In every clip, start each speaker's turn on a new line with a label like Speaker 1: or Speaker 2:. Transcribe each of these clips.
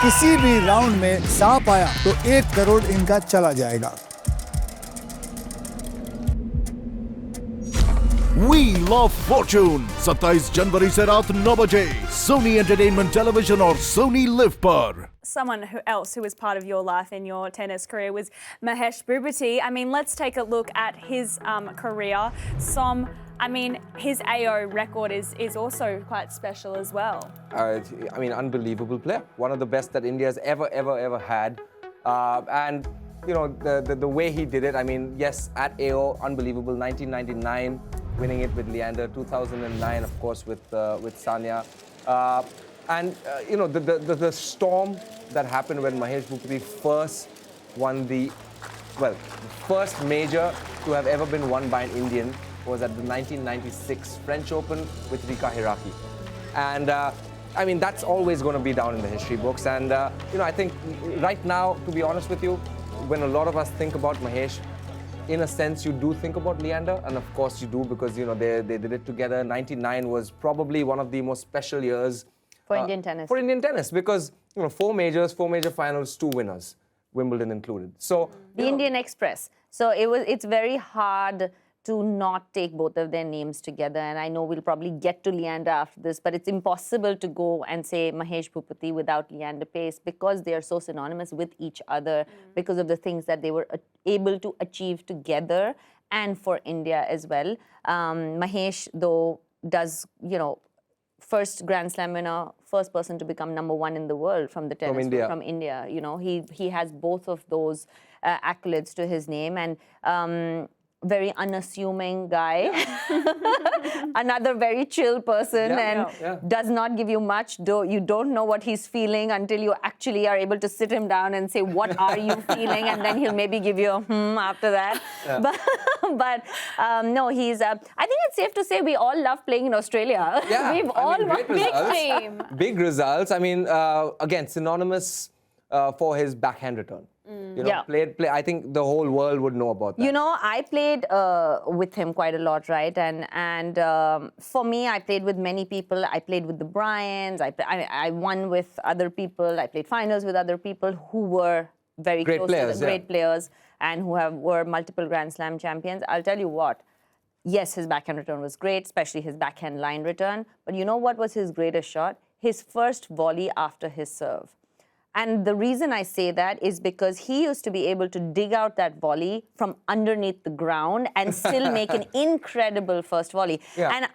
Speaker 1: किसी भी राउंड में सांप आया तो 1 करोड़ इनका चला जाएगा।
Speaker 2: We Love Fortune 27 जनवरी से रात 9 बजे Sony Entertainment Television और Sony Live पर।
Speaker 3: Someone else who was part of your life in your tennis career was Mahesh Bhupathi. I mean, let's take a look at his career. I mean, his AO record is also quite special as well.
Speaker 4: I mean, unbelievable player. One of the best that India's ever had. And, you know, the way he did it, I mean, yes, at AO, unbelievable. 1999, winning it with Leander. 2009, of course, with Sania. You know, the storm that happened when Mahesh Bhupathi first won the first major to have ever been won by an Indian was at the 1996 French Open with Vedika. And I mean, that's always going to be down in the history books. And, you know, I think right now, to be honest with you, when a lot of us think about Mahesh, in a sense, you do think about Leander. And of course you do, because, you know, they did it together. 99 was probably one of the most special years
Speaker 5: for Indian tennis.
Speaker 4: For Indian tennis, because, you know, 4 majors, 4 major finals, 2 winners, Wimbledon included. So
Speaker 5: the Indian Express. So it's very hard to not take both of their names together. And I know we'll probably get to Leander after this, but it's impossible to go and say Mahesh Bhupathi without Leander Pace, because they are so synonymous with each other, because of the things that they were able to achieve together and for India as well. Mahesh, though, does, you know, first Grand Slam winner, first person to become #1 in the world from the tennis from India. You know, he has both of those accolades to his name, and very unassuming guy. Another very chill person, does not give you much. You don't know what he's feeling until you actually are able to sit him down and say, what are you feeling? And then he'll maybe give you a after that. But no, he's, I think it's safe to say we all love playing in Australia.
Speaker 4: Yeah,
Speaker 5: We've all won
Speaker 3: big team.
Speaker 4: Big results. I mean, again, synonymous for his backhand return. You know, I think the whole world would know about that.
Speaker 5: You know, I played with him quite a lot, right? And for me, I played with many people. I played with the Bryans. I won with other people. I played finals with other people who were very
Speaker 4: great
Speaker 5: players and who were multiple Grand Slam champions. I'll tell you what. Yes, his backhand return was great, especially his backhand line return. But you know what was his greatest shot? His first volley after his serve. And the reason I say that is because he used to be able to dig out that volley from underneath the ground and still make an incredible first volley.
Speaker 4: Yeah.
Speaker 5: And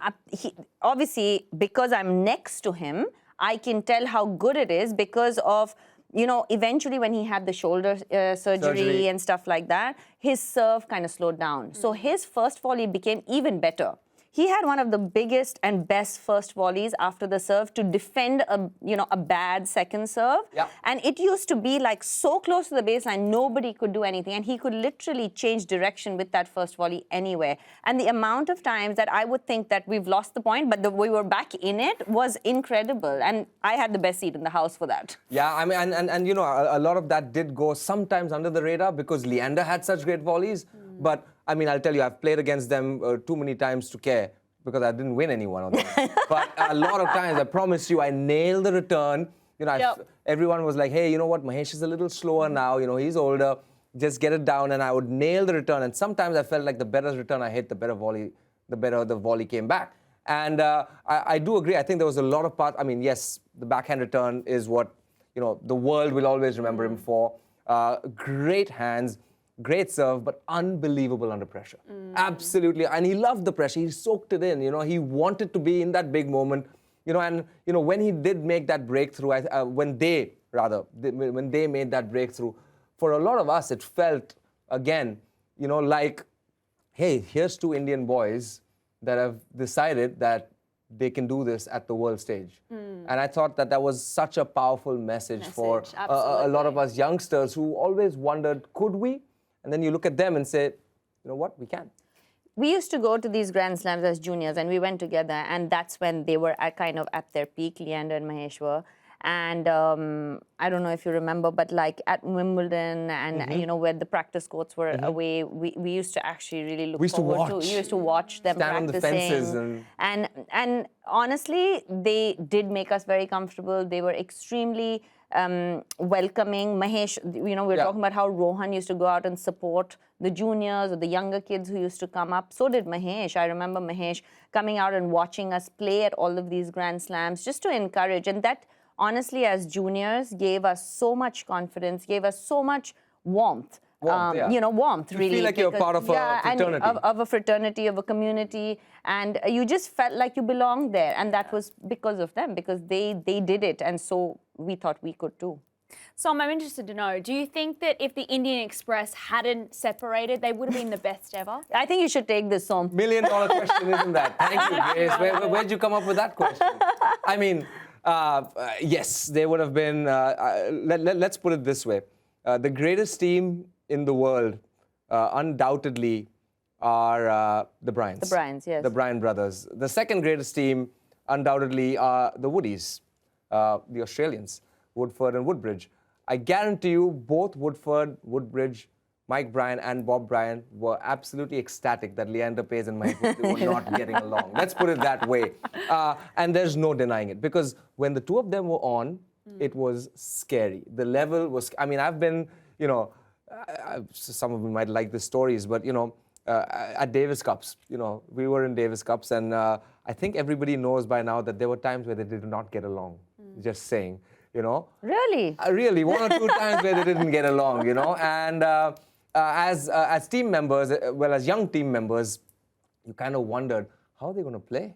Speaker 5: obviously, because I'm next to him, I can tell how good it is because of, you know, eventually when he had the shoulder surgery and stuff like that, his serve kind of slowed down. So his first volley became even better. He had one of the biggest and best first volleys after the serve to defend a bad second serve.
Speaker 4: Yeah.
Speaker 5: And it used to be like so close to the baseline, nobody could do anything. And he could literally change direction with that first volley anywhere. And the amount of times that I would think that we've lost the point, but we were back in it was incredible. And I had the best seat in the house for that.
Speaker 4: Yeah, I mean, and you know, a lot of that did go sometimes under the radar because Leander had such great volleys. But I mean, I'll tell you, I've played against them too many times to care because I didn't win any one of them. But a lot of times, I promise you, I nailed the return. You know, everyone was like, hey, you know what, Mahesh is a little slower now. You know, he's older. Just get it down. And I would nail the return. And sometimes I felt like the better return I hit, the better the volley came back. And I do agree. I think there was a lot of parts. I mean, yes, the backhand return is what, you know, the world will always remember him for. Great hands. Great serve, but unbelievable under pressure. Absolutely. And he loved the pressure. He soaked it in. You know, he wanted to be in that big moment. You know, and, you know, when he did make that breakthrough, when they made that breakthrough, for a lot of us, it felt, again, you know, like, hey, here's 2 Indian boys that have decided that they can do this at the world stage. And I thought that was such a powerful message for a lot of us youngsters who always wondered, could we? And then you look at them and say, you know what, we can.
Speaker 5: We used to go to these Grand Slams as juniors and we went together, and that's when they were kind of at their peak, Leander and Mahesh were. And I don't know if you remember, but like at Wimbledon and you know where the practice courts were away, we used to actually really look
Speaker 4: We used to
Speaker 5: forward
Speaker 4: watch.
Speaker 5: We used to watch them
Speaker 4: Stand on the
Speaker 5: practicing.
Speaker 4: fences
Speaker 5: And honestly, they did make us very comfortable. They were extremely welcoming. Mahesh, you know, we're talking about how Rohan used to go out and support the juniors or the younger kids who used to come up. So did Mahesh. I remember Mahesh coming out and watching us play at all of these Grand Slams just to encourage. And that, honestly, as juniors, gave us so much confidence, gave us so much warmth. You know, warmth,
Speaker 4: You
Speaker 5: really.
Speaker 4: feel like you're part of a fraternity.
Speaker 5: And of a fraternity, of a community. And you just felt like you belonged there. And that was because of them, because they did it. And so we thought we could too.
Speaker 3: Som, I'm interested to know, do you think that if the Indian Express hadn't separated, they would have been the best ever?
Speaker 5: I think you should take this, Som.
Speaker 4: $1 million question, isn't that? Thank you, Grace. Where'd you come up with that question? I mean, yes, they would have been, let's put it this way. The greatest team in the world, undoubtedly, are the Bryans.
Speaker 5: The Bryans, yes.
Speaker 4: The Bryan brothers. The second greatest team, undoubtedly, are the Woodies, the Australians, Woodford and Woodbridge. I guarantee you, both Woodford, Woodbridge, Mike Bryan and Bob Bryan were absolutely ecstatic that Leander Paes and Mike were not getting along. Let's put it that way. And there's no denying it, because when the two of them were on, it was scary. The level was, I mean, I've been, you know, some of you might like the stories, but, you know, at Davis Cups, you know, we were in Davis Cups, and I think everybody knows by now that there were times where they did not get along, just saying, you know.
Speaker 5: Really?
Speaker 4: Really, one or two times where they didn't get along, you know, and as team members, well, as young team members, you kind of wondered, how are they going to play?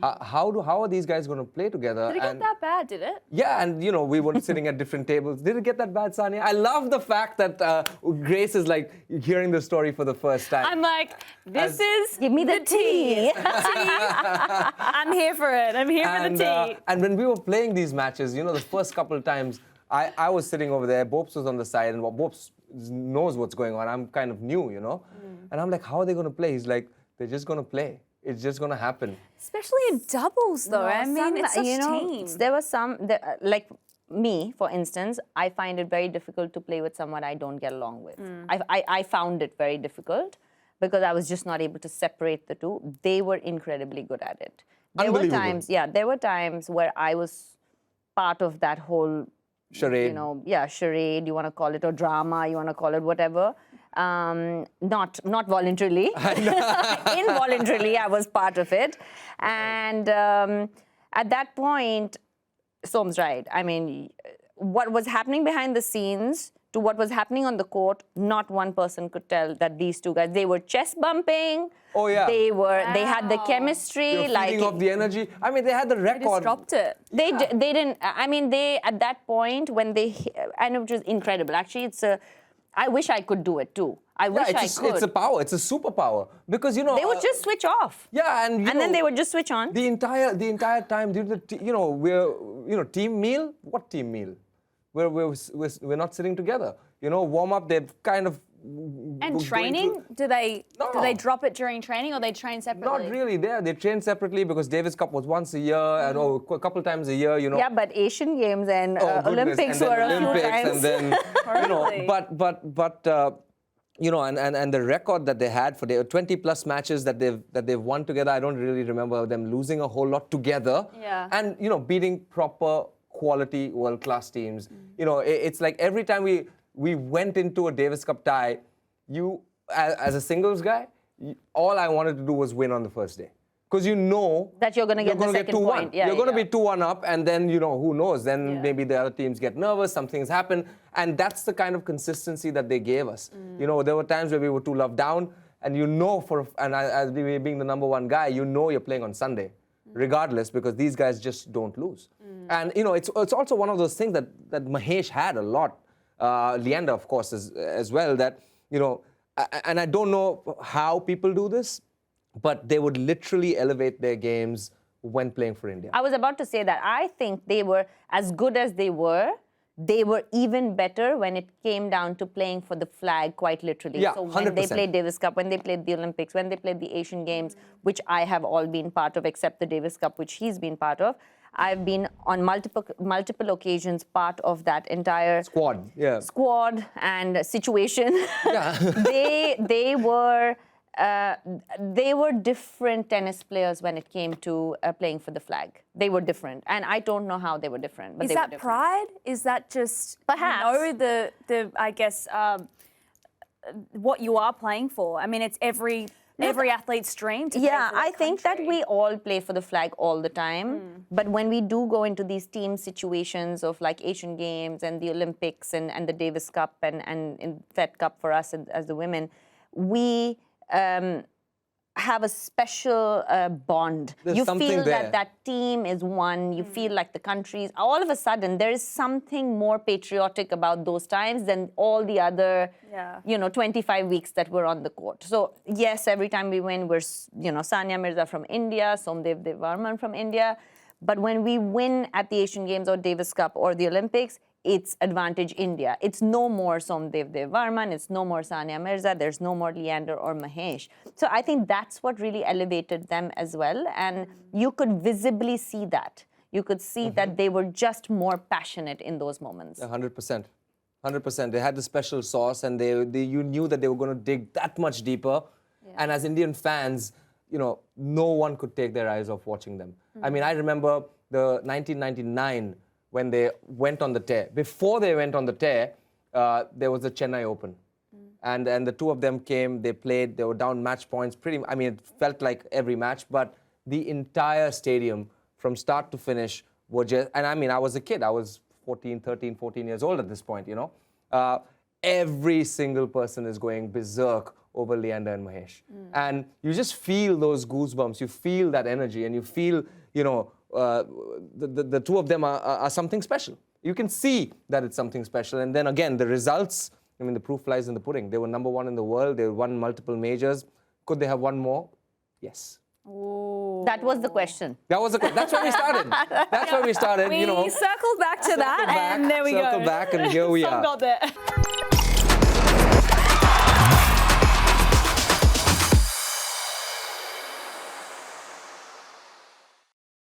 Speaker 4: How are these guys going to play together?
Speaker 3: Did it get that bad, did it?
Speaker 4: Yeah, and you know, we were sitting at different tables. Did it get that bad, Sania? I love the fact that Grace is like hearing the story for the first time.
Speaker 3: I'm like, this is
Speaker 5: Give me the tea.
Speaker 3: I'm here for it. I'm here for the tea.
Speaker 4: And when we were playing these matches, you know, the first couple of times, I was sitting over there, Bopes was on the side, and Bopes knows what's going on. I'm kind of new, you know? And I'm like, how are they going to play? He's like, they're just going to play. It's just going to happen.
Speaker 3: Especially in doubles, though. I mean, it's such teams.
Speaker 5: There were some, like me, for instance, I find it very difficult to play with someone I don't get along with. I found it very difficult because I was just not able to separate the two. They were incredibly good at it. There were times, there were times where I was part of that whole
Speaker 4: charade.
Speaker 5: You know, charade, you want to call it, or drama, you want to call it, whatever. Not voluntarily. Involuntarily, I was part of it. And at that point, Som's right. I mean, what was happening behind the scenes to what was happening on the court, not one person could tell that these two guys, they were chest bumping.
Speaker 4: Oh, yeah.
Speaker 5: They had the chemistry.
Speaker 4: You're feeding off the energy. I mean, they had the record.
Speaker 3: They just dropped it.
Speaker 5: They didn't, I mean, at that point, when and it was incredible. Actually, I wish I could do it too. I wish I could.
Speaker 4: It's a power. It's a superpower, because you know
Speaker 5: they would just switch off.
Speaker 4: Yeah, and
Speaker 5: then they would just switch on.
Speaker 4: The entire time, we're team meal. What team meal? We're not sitting together. You know, warm up. They've kind of.
Speaker 3: And training? Do they drop it during training, or they train separately?
Speaker 4: Not really. They train separately because Davis Cup was once a year and a couple times a year. You know.
Speaker 5: Yeah, but Asian Games and Olympics were a few times.
Speaker 4: And then you know, but you know, and the record that they had for their 20+ matches that they've won together, I don't really remember them losing a whole lot together.
Speaker 3: Yeah.
Speaker 4: And you know, beating proper quality world-class teams. You know, it's like every time we went into a Davis Cup tie, as a singles guy, all I wanted to do was win on the first day. Because you know
Speaker 5: that you're going to get the second point. Yeah,
Speaker 4: you're going to be 2-1 up, and then, you know, who knows? Then maybe the other teams get nervous, some things happen. And that's the kind of consistency that they gave us. You know, there were times where we were 2 love down, and you know, as being the number 1 guy, you know you're playing on Sunday, regardless, because these guys just don't lose. And, you know, it's also one of those things that Mahesh had a lot. Leander, of course, as well, that, you know, and I don't know how people do this, but they would literally elevate their games when playing for India.
Speaker 5: I was about to say that. I think they were as good as they were even better when it came down to playing for the flag, quite literally.
Speaker 4: Yeah,
Speaker 5: so when
Speaker 4: 100%.
Speaker 5: they played Davis Cup, when they played the Olympics, when they played the Asian Games, which I have all been part of, except the Davis Cup, which he's been part of, I've been on multiple occasions part of that entire squad and situation.
Speaker 4: Yeah.
Speaker 5: They were different tennis players when it came to playing for the flag. They were different, and I don't know how they were different. But
Speaker 3: Is
Speaker 5: they were
Speaker 3: that
Speaker 5: different.
Speaker 3: pride? Is that just
Speaker 5: Perhaps.
Speaker 3: the I guess what you are playing for? I mean, it's every athlete's dream to play
Speaker 5: Yeah,
Speaker 3: for their
Speaker 5: I think that
Speaker 3: country.
Speaker 5: we all play for the flag all the time. But when we do go into these team situations of like Asian Games and the Olympics and the Davis Cup and in Fed Cup for us as the women, we have a special bond.
Speaker 4: There's
Speaker 5: You
Speaker 4: something
Speaker 5: feel
Speaker 4: there.
Speaker 5: that team is one. You feel like the countries. All of a sudden, there is something more patriotic about those times than all the other, 25 weeks that we're on the court. So yes, every time we win, we're Sania Mirza from India, Somdev Devvarman from India. But when we win at the Asian Games or Davis Cup or the Olympics, it's advantage India. It's no more Somdev Devvarman, it's no more Sania Mirza, there's no more Leander or Mahesh. So I think that's what really elevated them as well. And you could visibly see that. You could see that they were just more passionate in those moments.
Speaker 4: 100%. 100%. They had the special sauce, and you knew that they were going to dig that much deeper. Yeah. And as Indian fans, no one could take their eyes off watching them. I mean, I remember the 1999 when they went on the tear. Before they went on the tear, there was the Chennai Open. And the two of them came, they played, they were down match points. It felt like every match, but the entire stadium from start to finish were just, and I mean, I was a kid. I was 13, 14 years old at this point, Every single person is going berserk over Leander and Mahesh. And you just feel those goosebumps, you feel that energy, and you feel, the two of them are something special. You can see that it's something special. And then again, the results, I mean, the proof lies in the pudding. They were number one in the world. They won multiple majors. Could they have won more? Yes.
Speaker 3: Ooh.
Speaker 5: That was the question.
Speaker 4: That's where we started. That's where we started,
Speaker 3: We circled back to that, and there we go.
Speaker 4: Circle back, and here we are.
Speaker 3: Got there.